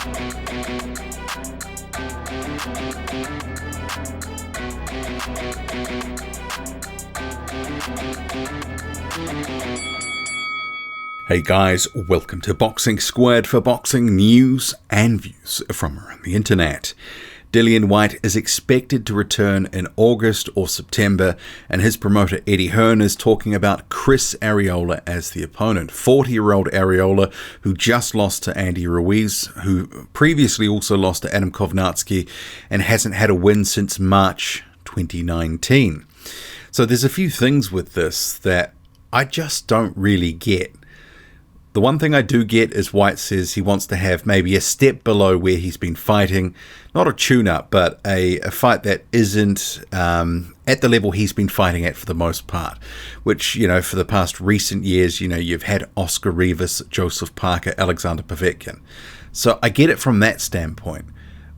Hey guys, welcome to Boxing Squared for boxing news and views from around the internet. Dillian Whyte is expected to return in August or September, and his promoter Eddie Hearn is talking about Chris Arreola as the opponent. 40-year-old Areola, who just lost to Andy Ruiz, who previously also lost to Adam Kovnarski, and hasn't had a win since March 2019. So there's a few things with this that I just don't really get. The one thing I do get is Whyte says he wants to have maybe a step below where he's been fighting, not a tune-up, but a fight that isn't at the level he's been fighting at for the most part, which, you know, for the past recent years, you know, you've had Oscar Rivas, Joseph Parker, Alexander Povetkin. So I get it from that standpoint,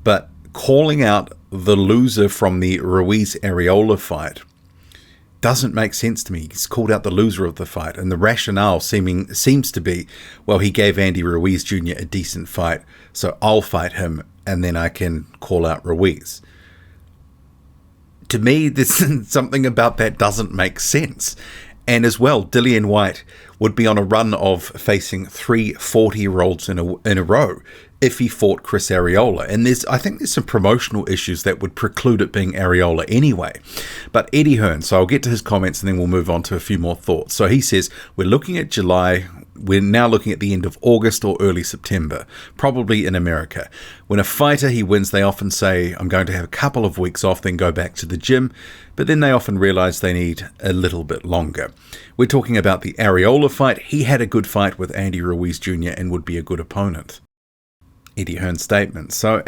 but calling out the loser from the Ruiz-Areola fight doesn't make sense to me. He's called out the loser of the fight, and the rationale seems to be, well, he gave Andy Ruiz Jr. a decent fight, so I'll fight him, and then I can call out Ruiz. To me, there's something about that doesn't make sense. And as well, Dillian Whyte would be on a run of facing 3 40-year-olds in a row if he fought Chris Arreola. And I think there's some promotional issues that would preclude it being Areola anyway. But Eddie Hearn, so I'll get to his comments and then we'll move on to a few more thoughts. So he says, we're looking at July. We're now looking at the end of August or early September, probably in America. When a fighter, he wins, they often say, I'm going to have a couple of weeks off, then go back to the gym. But then they often realize they need a little bit longer. We're talking about the Areola fight. He had a good fight with Andy Ruiz Jr. and would be a good opponent. Eddie Hearn's statement. So,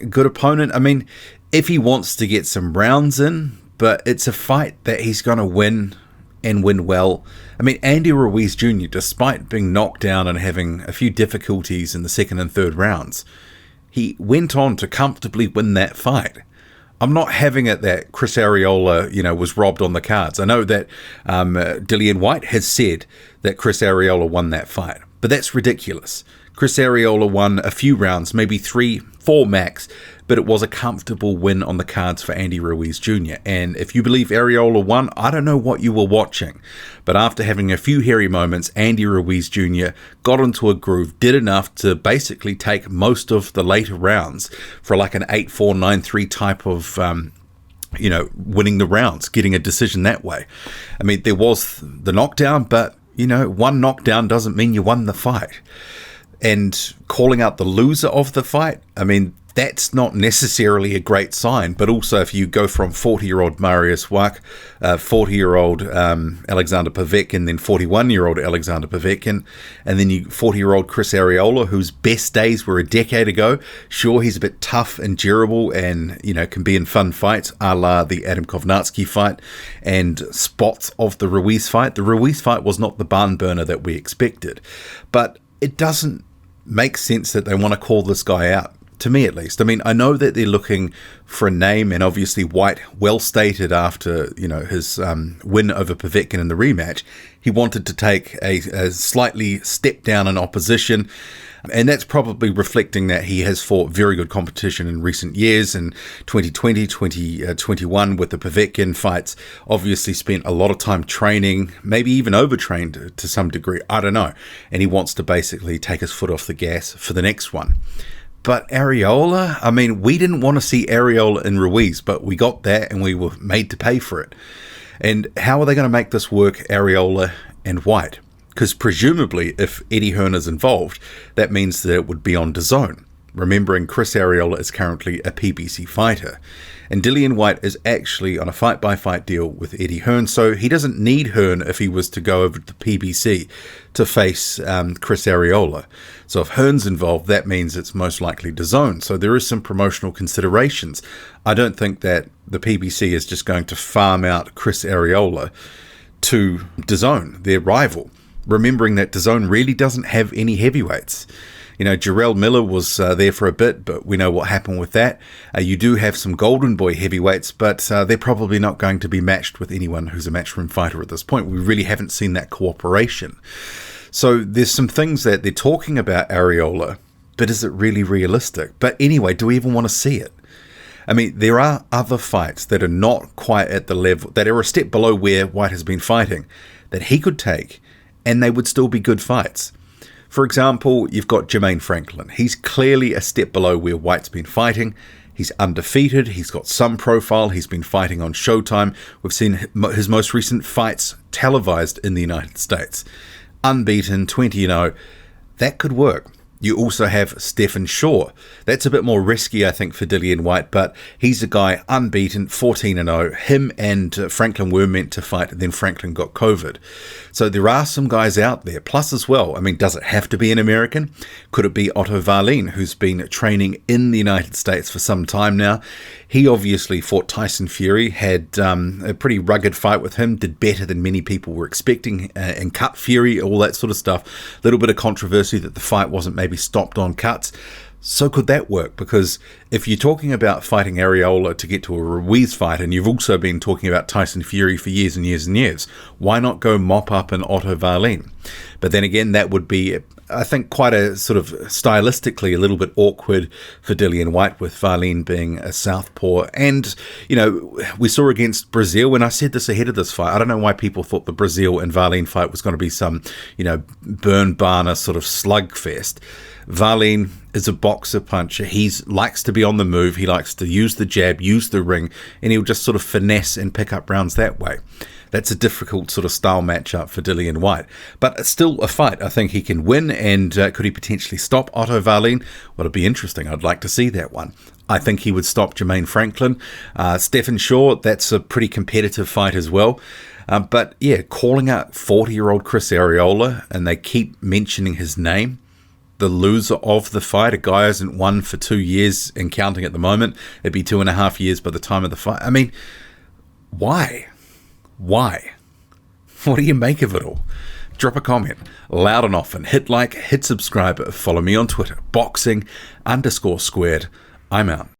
good opponent. I mean, if he wants to get some rounds in, but it's a fight that he's going to win and win well. I mean, Andy Ruiz Jr., despite being knocked down and having a few difficulties in the second and third rounds, he went on to comfortably win that fight. I'm not having it that Chris Arreola, you know, was robbed on the cards. I know that Dillian Whyte has said that Chris Arreola won that fight, but that's ridiculous. Chris Arreola won a few rounds, maybe 3, 4 max, but it was a comfortable win on the cards for Andy Ruiz Jr. And if you believe Areola won, I don't know what you were watching. But after having a few hairy moments, Andy Ruiz Jr. got into a groove, did enough to basically take most of the later rounds for like an 8-4, 9-3 type of winning the rounds, getting a decision that way. I mean, there was the knockdown, but, you know, one knockdown doesn't mean you won the fight. And calling out the loser of the fight, I mean, that's not necessarily a great sign. But also, if you go from 40-year-old Marius Wach, 40-year-old Alexander Povetkin, then 41-year-old Alexander Povetkin, and then 40-year-old Chris Arreola, whose best days were a decade ago. Sure, he's a bit tough and durable and, you know, can be in fun fights, a la the Adam Kovnarski fight and spots of the Ruiz fight. The Ruiz fight was not the barn burner that we expected. But it doesn't make sense that they want to call this guy out, to me at least. I mean, I know that they're looking for a name, and obviously Whyte well stated after, you know, his win over Povetkin in the rematch, he wanted to take a slightly step down in opposition. And that's probably reflecting that he has fought very good competition in recent years. In 2020, 2021 with the Povetkin fights, obviously spent a lot of time training, maybe even overtrained to some degree. I don't know. And he wants to basically take his foot off the gas for the next one. But Areola, I mean, we didn't want to see Areola and Ruiz, but we got that and we were made to pay for it. And how are they going to make this work, Areola and Whyte? Because presumably, if Eddie Hearn is involved, that means that it would be on DAZN. Remembering Chris Arreola is currently a PBC fighter. And Dillian Whyte is actually on a fight-by-fight deal with Eddie Hearn, so he doesn't need Hearn if he was to go over to the PBC to face Chris Arreola. So if Hearn's involved, that means it's most likely DAZN. So there is some promotional considerations. I don't think that the PBC is just going to farm out Chris Arreola to DAZN, their rival. Remembering that DAZN really doesn't have any heavyweights. You know, Jarrell Miller was there for a bit, but we know what happened with that. You do have some Golden Boy heavyweights, but they're probably not going to be matched with anyone who's a matchroom fighter at this point. We really haven't seen that cooperation. So there's some things that they're talking about Areola, but is it really realistic? But anyway, do we even want to see it? I mean, there are other fights that are not quite at the level, that are a step below where Whyte has been fighting, that he could take, and they would still be good fights. For example, you've got Jermaine Franklin. He's clearly a step below where Whyte's been fighting. He's undefeated. He's got some profile. He's been fighting on Showtime. We've seen his most recent fights televised in the United States. Unbeaten, 20-0. That could work. You also have Stephen Shaw. That's a bit more risky, I think, for Dillian Whyte, but he's a guy unbeaten, 14-0. Him and Franklin were meant to fight, and then Franklin got COVID. So there are some guys out there. Plus as well, I mean, does it have to be an American? Could it be Otto Wallin, who's been training in the United States for some time now? He obviously fought Tyson Fury, had a pretty rugged fight with him, did better than many people were expecting, and cut Fury, all that sort of stuff. A little bit of controversy that the fight wasn't maybe stopped on cuts. So could that work? Because if you're talking about fighting Areola to get to a Ruiz fight, and you've also been talking about Tyson Fury for years and years and years, why not go mop up an Otto Wallin? But then again, that would be, I think, quite a sort of stylistically a little bit awkward for Dillian Whyte, with Wallin being a southpaw. And, you know, we saw against Brazil, when I said this ahead of this fight, I don't know why people thought the Brazil and Wallin fight was going to be some, you know, burn barner sort of slugfest. Wallin is a boxer puncher. He likes to be on the move. He likes to use the jab, use the ring, and he'll just sort of finesse and pick up rounds that way. That's a difficult sort of style matchup for Dillian Whyte. But it's still a fight I think he can win, and could he potentially stop Otto Wallin? Well, it'd be interesting. I'd like to see that one. I think he would stop Jermaine Franklin. Stephen Shaw, that's a pretty competitive fight as well. But yeah, calling out 40-year-old Chris Arreola, and they keep mentioning his name. The loser of the fight, a guy hasn't won for 2 years and counting at the moment. It'd be 2.5 years by the time of the fight. I mean, why? Why? What do you make of it all? Drop a comment, loud and often. Hit like, hit subscribe. Follow me on Twitter, boxing_squared. I'm out.